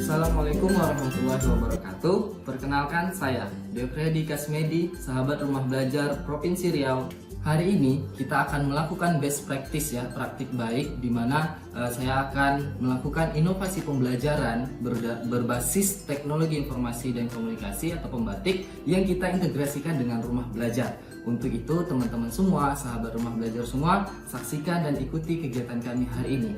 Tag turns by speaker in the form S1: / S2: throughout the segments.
S1: Assalamualaikum warahmatullahi wabarakatuh. Perkenalkan saya Defredi Kasmedi, sahabat rumah belajar Provinsi Riau. Hari ini kita akan melakukan best practice ya, praktik baik, di mana saya akan melakukan inovasi pembelajaran berbasis teknologi informasi dan komunikasi atau pembatik yang kita integrasikan dengan rumah belajar. Untuk itu teman-teman semua, sahabat rumah belajar semua, saksikan dan ikuti kegiatan kami hari ini.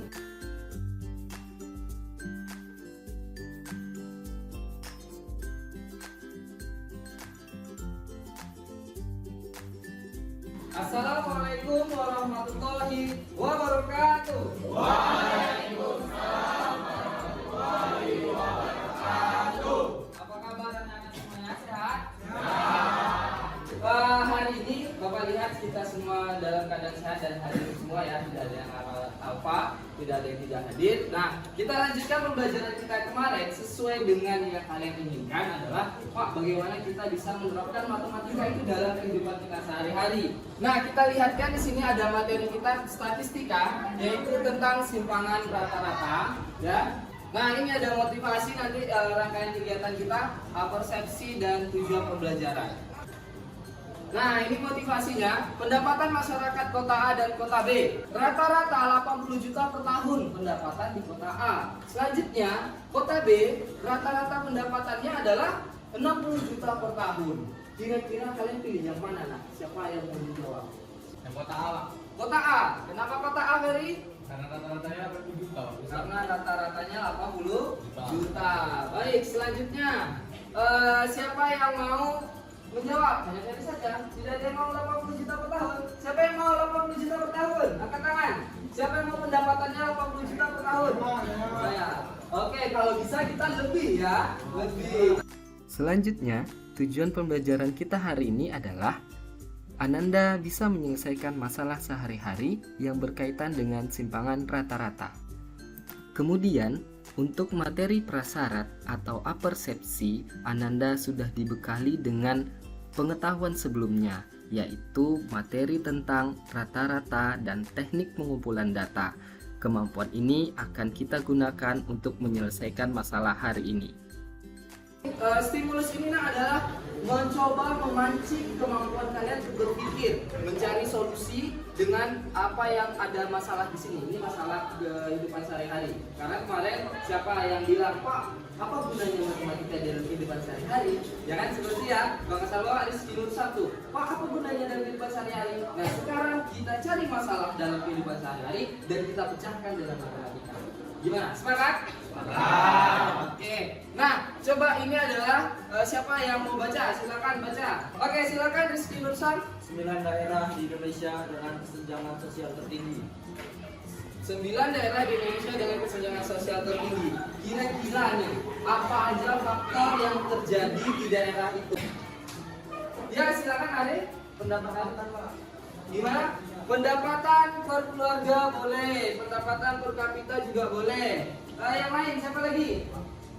S1: Assalamualaikum warahmatullahi wabarakatuh.
S2: Waalaikumsalam warahmatullahi wabarakatuh.
S1: Apa kabar anak-anak semuanya, sehat?
S2: Sehat.
S1: Hari ini Bapak lihat kita semua dalam keadaan sehat dan hadir semua ya, tidak ada yang apa, tidak ada yang tidak hadir. Nah, kita lanjutkan pembelajaran kita kemarin sesuai dengan yang kalian inginkan adalah bagaimana kita bisa menerapkan matematika itu dalam kehidupan kita sehari-hari. Nah, kita lihatkan di sini ada materi kita statistika, yaitu tentang simpangan rata-rata, ya. Nah, ini ada motivasi nanti rangkaian kegiatan kita, persepsi dan tujuan pembelajaran. Nah, ini motivasinya, pendapatan masyarakat kota A dan kota B. Rata-rata 80 juta per tahun pendapatan di kota A. Selanjutnya, kota B, rata-rata pendapatannya adalah 60 juta per tahun. Kira-kira kalian pilih yang mana, nah? Siapa yang mau dijawab?
S2: Yang kota A.
S1: Kota A. Kenapa kota A, Ferry?
S2: Karena rata-ratanya 80 juta.
S1: Karena rata-ratanya 80 juta. Baik, selanjutnya, siapa yang mau menjawab? Hanya dari saja. Tidak ada yang mau 80 juta per tahun. Siapa yang mau 80 juta per tahun? Angkat tangan. Siapa yang mau pendapatannya 80 juta per tahun? Saya. Oke, kalau bisa kita lebih ya. Lebih. Selanjutnya, tujuan pembelajaran kita hari ini adalah Ananda bisa menyelesaikan masalah sehari-hari yang berkaitan dengan simpangan rata-rata. Kemudian, untuk materi prasyarat atau apersepsi, Ananda sudah dibekali dengan pengetahuan sebelumnya, yaitu materi tentang rata-rata dan teknik pengumpulan data. Kemampuan ini akan kita gunakan untuk menyelesaikan masalah hari ini. Stimulus ini adalah mencoba memancing kemampuan kalian untuk berpikir, mencari solusi dengan apa yang ada masalah di sini. Ini masalah kehidupan sehari-hari. Karena kemarin siapa yang bilang, Pak, apa gunanya matematika dalam kehidupan sehari-hari? Ya kan, seperti ya, Bang Salwa ada stimulus 1. Pak, apa gunanya dalam kehidupan sehari-hari? Nah, sekarang kita cari masalah dalam kehidupan sehari-hari dan kita pecahkan dalam matematika. Gimana? Semangat? Semangat. Oke. Nah, coba ini adalah siapa yang mau baca? Silakan baca. Oke, silakan Rizky Nursan.
S3: 9 daerah di Indonesia dengan kesenjangan sosial tertinggi.
S1: 9 daerah di Indonesia dengan kesenjangan sosial tertinggi. Kira-kira nih, apa aja faktor yang terjadi di daerah itu? Ya, silakan Ade. Pendapatan Pak. Gimana? Pendapatan per keluarga boleh, pendapatan per kapita juga boleh. Yang lain siapa lagi?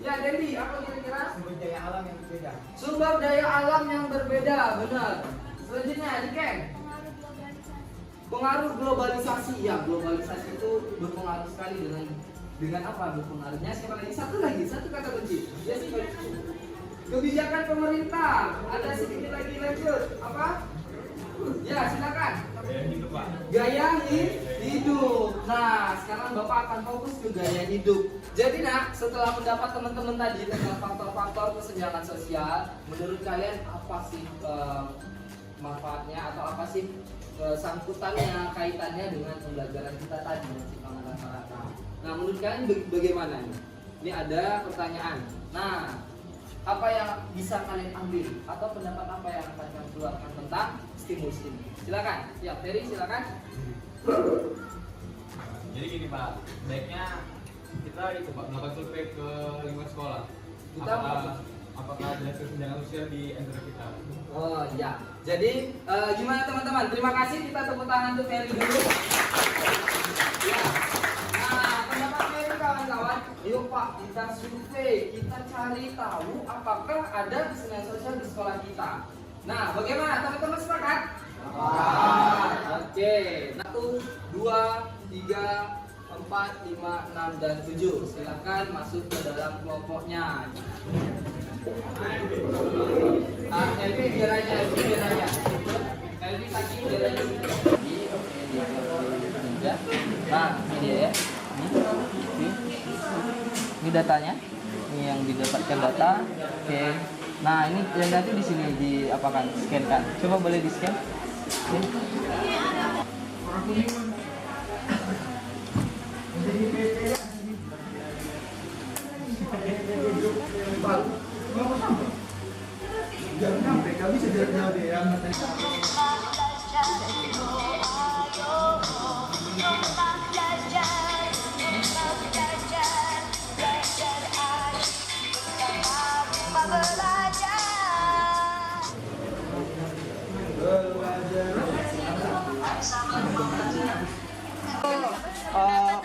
S1: Ya, Dendi, apa kira-kira?
S3: Sumber daya alam yang berbeda.
S1: Sumber daya alam yang berbeda, benar. Selanjutnya, Diken. Pengaruh globalisasi. Ya, globalisasi itu berpengaruh sekali dengan apa berpengaruhnya? Siapa lagi? Satu kata kunci. Ya, kebijakan pemerintah. Ada sedikit lagi, lanjut. Apa? Ya, silakan.
S2: Gaya hidup, Pak.
S1: Gaya hidup. Nah, sekarang Bapak akan fokus ke gaya hidup. Jadi nak, setelah pendapat teman-teman tadi tentang faktor-faktor kesenjangan sosial, menurut kalian apa sih manfaatnya atau apa sih sangkutannya, kaitannya dengan pembelajaran kita tadi simpangan rata-rata? Nah, menurut kalian bagaimana nih? Ini ada pertanyaan. Nah, apa yang bisa kalian ambil atau pendapat apa yang akan kalian keluarkan tentang stimulus ini? Silakan. Ya, Ferry silakan.
S2: Jadi gini Pak, baiknya kita itu Pak melakukan survei ke lingkungan sekolah.
S1: Kita
S2: Apakah ada kesenjangan sosial di antara kita?
S1: Oh iya. Jadi gimana teman-teman? Terima kasih, kita tepuk tangan untuk Ferry dulu. Ya. Nah, pendapat Ferry kawan-kawan. Yuk Pak, kita survei, kita cari tahu apakah ada kesenjangan sosial di sekolah kita. Nah, bagaimana teman-teman sepakat? Oke. 1, 2, 3, 4, 5, 6, dan 7. Silakan masuk ke dalam kelompoknya. Elvi biar aja. Elvi kaki biar aja. Nah, ini dia ya. Ini datanya. Ini yang didapatkan data. Oke. Nah, ini yang nanti di sini diapakan? Scan kan. Coba boleh di-scan.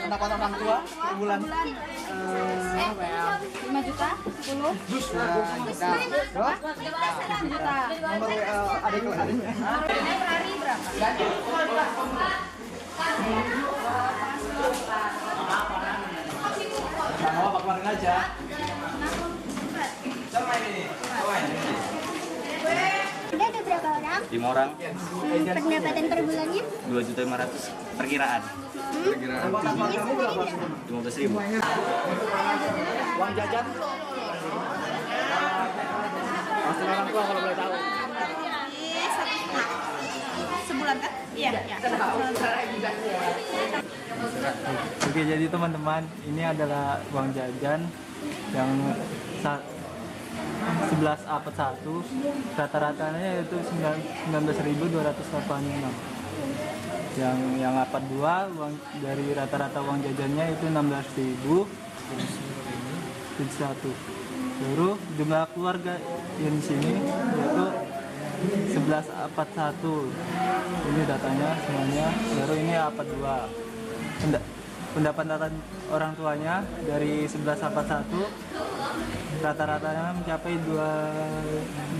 S3: Pendapatan orang tua per bulan
S4: 5 juta, 10 juta.
S3: nomor adik adiknya.
S4: Per hari berapa?
S3: Sama Pak Kemarin aja.
S5: Udah ada berapa orang?
S6: 5 orang,
S5: Pendapatan per bulannya?
S6: 2.500.000 perkiraan.
S5: Gajinya sehari berapa?
S6: 15.000.
S3: Uang jajan. Pasti orang tua kalau boleh tahu.
S4: Sebulan kan? Iya.
S7: Oke, jadi teman-teman, ini adalah uang jajan yang 11 APET 1, rata-ratanya yaitu 19.286. Yang APET 2, uang dari rata-rata uang jajannya itu 16.071. Baru jumlah keluarga yang di sini yaitu 11 APET 1. Ini datanya semuanya. Baru ini APET 2. Pendapatan orang tuanya dari 11 APET 1 rata-ratanya mencapai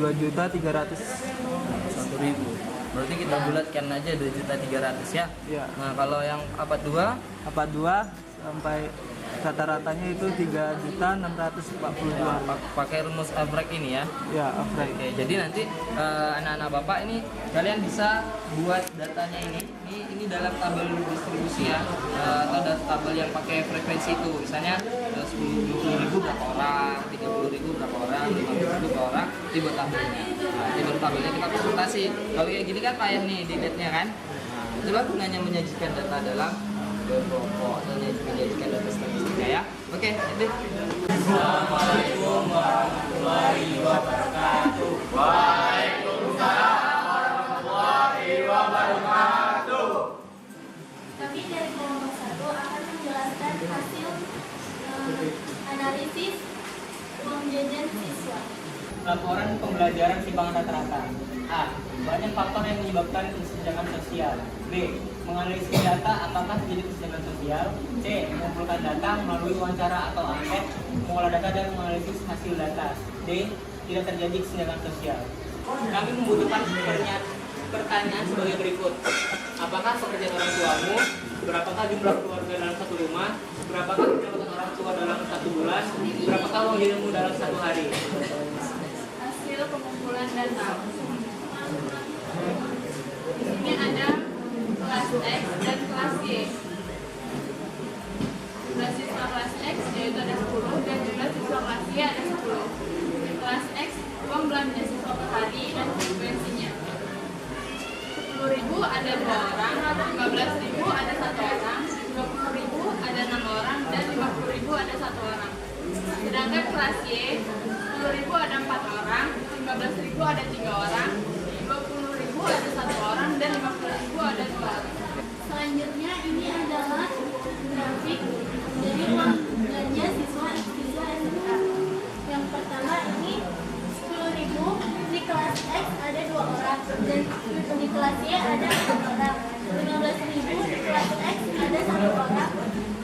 S7: 2.301.000.
S1: Berarti kita bulatkan aja 2.300.000 ya.
S7: Ya.
S1: Nah, kalau yang APET 2
S7: APET 2 sampai rata-ratanya itu 3.642.
S1: pakai rumus average ini ya.
S7: Ya, average.
S1: Oke, jadi nanti anak-anak Bapak ini kalian bisa buat datanya ini dalam tabel distribusi ya, atau ada tabel yang pakai frekuensi itu, misalnya 20.000 berapa orang, 30.000 berapa orang, 50.000 berapa orang, dibuat tabelnya. Nah, dibuat tabelnya kita konsultasi. Kalau kayak gini kan payah nih dilihatnya kan. Itulah gunanya menyajikan data dalam kelompok dan menyajikan data statistika ya. Oke, jadi Assalamualaikum warahmatullahi wabarakatuh. Waalaikumsalam warahmatullahi wabarakatuh.
S5: Kami dari kelompok 1 akan menjelaskan hasil analisis uang jajan siswa.
S8: Laporan pembelajaran timbangan rata-rata. A. Banyak faktor yang menyebabkan kesenjangan sosial. B. Menganalisis data apakah terjadi kesenjangan sosial. C. Mengumpulkan data melalui wawancara atau angket, mengolah data dan menganalisis hasil data. D. Tidak terjadi kesenjangan sosial. Kami membutuhkan pertanyaan sebagai berikut. Apakah pekerjaan orang tuamu? Berapakah jumlah keluarga dalam satu rumah? Berapakah pendapatan orang tua dalam 1 bulan? Berapakah uang jajanmu dalam 1 hari?
S4: Hasil pengumpulan data. Di sini ada kelas X dan kelas Y. Jumlah siswa kelas X yaitu ada 10 dan jumlah siswa kelas Y ada 10. Kelas X uang belanja siswa per hari dan frekuensinya. 10.000 ada 2 orang, 15.000 ada 1 orang, 20.000 ada 6 orang, dan 50.000 ada 1 orang. Sedangkan kelas Y, 10.000 ada 4 orang, 15.000 ada 3 orang, 20.000 ada 1 orang, dan 50.000 ada 2 orang.
S5: Selanjutnya ini adalah grafik dari uang belanja siswa SMK. Yang pertama ini 10.000 di kelas X ada 2 orang dan di kelas Y ada 4 orang. 15.000 di kelas X ada 1 orang,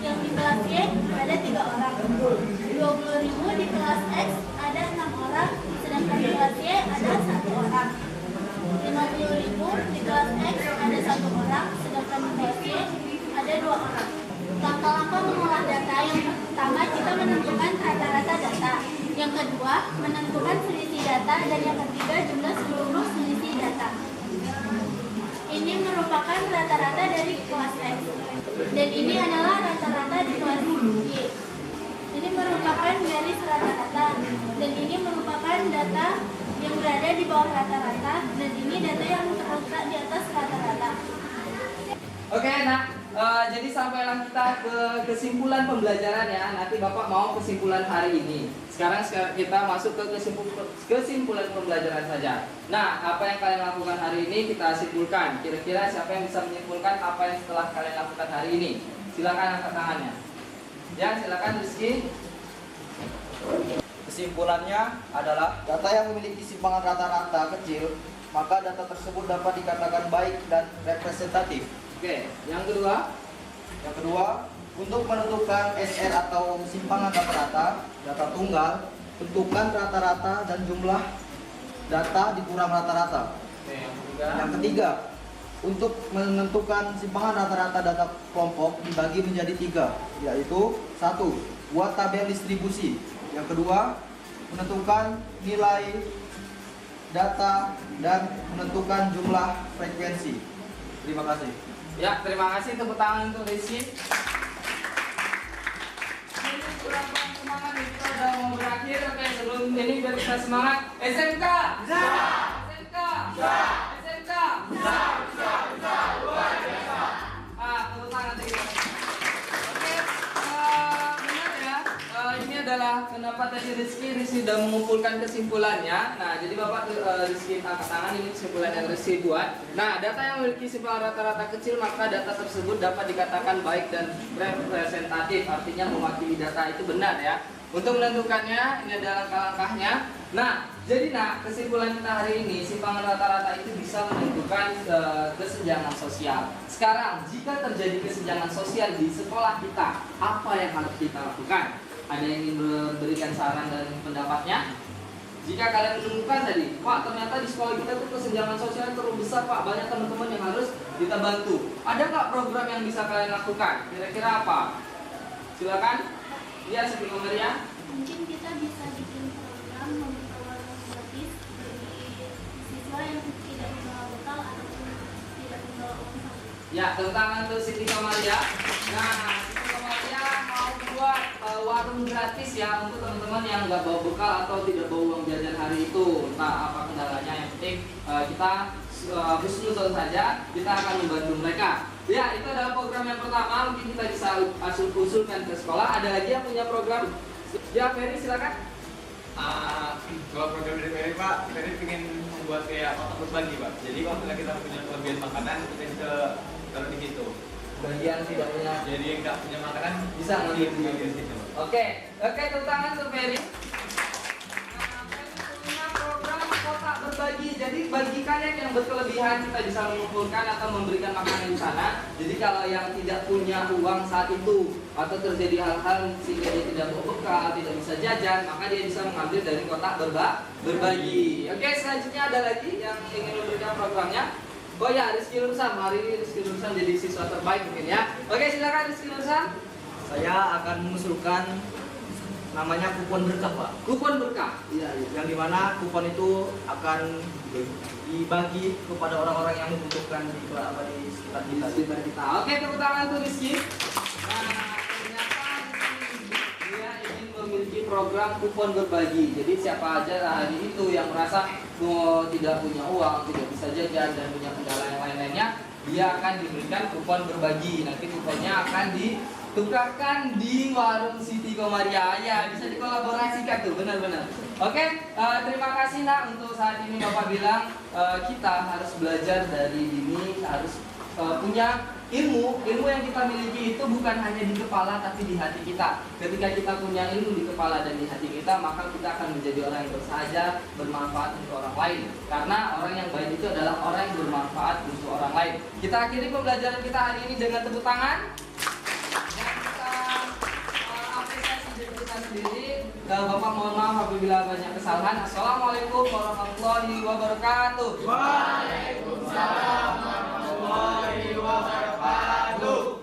S5: yang di kelas Y ada 3 orang. 20.000 di kelas X ada 6 orang, sedangkan di kelas Y ada 1 orang. 50.000 di kelas X ada 1 orang, sedangkan di kelas Y menentukan rata-rata data. Yang kedua, menentukan selisih data. Dan yang ketiga, jumlah seluruh selisih data. Ini merupakan rata-rata dari kelas X. Dan ini adalah rata-rata di kelas Y. Ini merupakan garis rata-rata. Dan ini merupakan data yang berada di bawah rata-rata. Dan ini data yang terletak di atas rata-rata.
S1: Oke, jadi sampailah kita ke kesimpulan pembelajaran ya. Nanti Bapak mau kesimpulan hari ini. Sekarang kita masuk ke kesimpulan pembelajaran saja. Nah, apa yang kalian lakukan hari ini kita simpulkan. Kira-kira siapa yang bisa menyimpulkan apa yang setelah kalian lakukan hari ini? Silakan angkat tangannya. Ya, silakan Rizky.
S3: Kesimpulannya adalah data yang memiliki simpangan rata-rata kecil, maka data tersebut dapat dikatakan baik dan representatif.
S1: Oke, yang kedua.
S3: Yang kedua, untuk menentukan SR atau simpangan rata-rata, data tunggal, tentukan rata-rata dan jumlah data dikurang rata-rata.
S1: Oke, yang ketiga.
S3: Yang ketiga, untuk menentukan simpangan rata-rata data kelompok dibagi menjadi 3, yaitu 1. Buat tabel distribusi. Yang kedua, menentukan nilai data dan menentukan jumlah frekuensi. Terima kasih.
S1: Ya, terima kasih, tepuk tangan untuk Rizky. Ini kurang semangat nih, kita udah mau berakhir. Oke, sebelum ini biar kita semangat. SMK. SMK. SMK. Luar biasa. Tepuk tangan untuk kita. Oke, benar ya. Ini adalah kenapa tadi Rizky sudah mengumpulkan kesimpulannya. Nah, jadi Bapak Rizky angkat tangan, ini kesimpulan yang Rizky buat. Nah, data yang memiliki simpangan rata-rata kecil, maka data tersebut dapat dikatakan baik dan representatif, artinya mewakili data itu benar ya. Untuk menentukannya, ini adalah langkah-langkahnya. Nah, jadi kesimpulan kita hari ini, simpangan rata-rata itu bisa menentukan kesenjangan sosial. Sekarang, jika terjadi kesenjangan sosial di sekolah kita, apa yang harus kita lakukan? Ada yang ingin memberikan saran dan pendapatnya? Jika kalian menemukan tadi, Pak, ternyata di sekolah kita tuh kesenjangan sosial terlalu besar, Pak, banyak teman-teman yang harus kita bantu. Ada nggak program yang bisa kalian lakukan? Kira-kira apa? Silakan. Iya, Siti Komaria.
S5: Mungkin kita bisa bikin program membuka warung gratis bagi siswa yang tidak membawa bekal ataupun tidak membawa uang saku.
S1: Ya, tepuk tangan untuk Siti Komaria. Nah, Siti Komaria mau buat warung gratis ya untuk teman-teman yang nggak bawa bekal atau tidak bawa uang jajan hari itu. Entah apa kendalanya, yang penting kita husnuzon saja, kita akan membantu mereka. Ya, itu adalah program yang pertama. Mungkin kita bisa usulkan ke sekolah. Ada lagi yang punya program? Ya, Ferry silakan.
S2: Kalau program dari Ferry, Pak, Ferry ingin membuat kayak otak berbagi, Pak. Jadi kalau kita punya kelebihan makanan, kita bisa taruh di situ.
S1: Bagian tidak punya.
S2: Jadi yang nggak punya makanan
S1: Bisa ngambil
S2: di situ.
S1: Oke, tepuk tangan untuk Ferry. Punya program kotak berbagi. Jadi bagi kalian yang berkelebihan, kita bisa mengumpulkan atau memberikan makanan di sana. Jadi kalau yang tidak punya uang saat itu atau terjadi hal-hal sehingga dia tidak bawa bekal, tidak bisa jajan, maka dia bisa mengambil dari kotak berbagi. Oke, selanjutnya ada lagi yang ingin memberikan programnya. Oh ya, Rizky Lursan. Hari ini Rizky Lursan jadi siswa terbaik mungkin ya. Oke, silakan Rizky Lursan.
S3: Saya akan mengusulkan namanya kupon berkah, Pak.
S1: Kupon berkah. Iya.
S3: Yang dimana kupon itu akan dibagi kepada orang-orang yang membutuhkan di sekitar kita.
S1: Sekitar kita. Oke, tepuk tangan untuk Rizky. Nah, ternyata dia ingin memiliki program kupon berbagi. Jadi siapa aja hari itu yang merasa tidak punya uang, tidak bisa jajan dan punya kendala yang lain-lainnya, dia akan diberikan kupon berbagi. Nanti kuponnya akan ditukarkan di warung Siti Komaria. Ya, bisa dikolaborasikan tuh, benar-benar. Oke, terima kasih Nak untuk saat ini Bapak bilang kita harus belajar dari dini, harus punya ilmu yang kita miliki itu bukan hanya di kepala tapi di hati kita. Ketika kita punya ilmu di kepala dan di hati kita, maka kita akan menjadi orang yang bersahaja, bermanfaat untuk orang lain. Karena orang yang baik itu adalah orang yang bermanfaat untuk orang lain. Kita akhiri pembelajaran kita hari ini dengan tepuk tangan. Dan kita apresiasi diri kita sendiri. Bapak mohon maaf apabila banyak kesalahan. Assalamualaikum warahmatullahi wabarakatuh.
S2: Waalaikumsalam warahmatullahi wabarakatuh.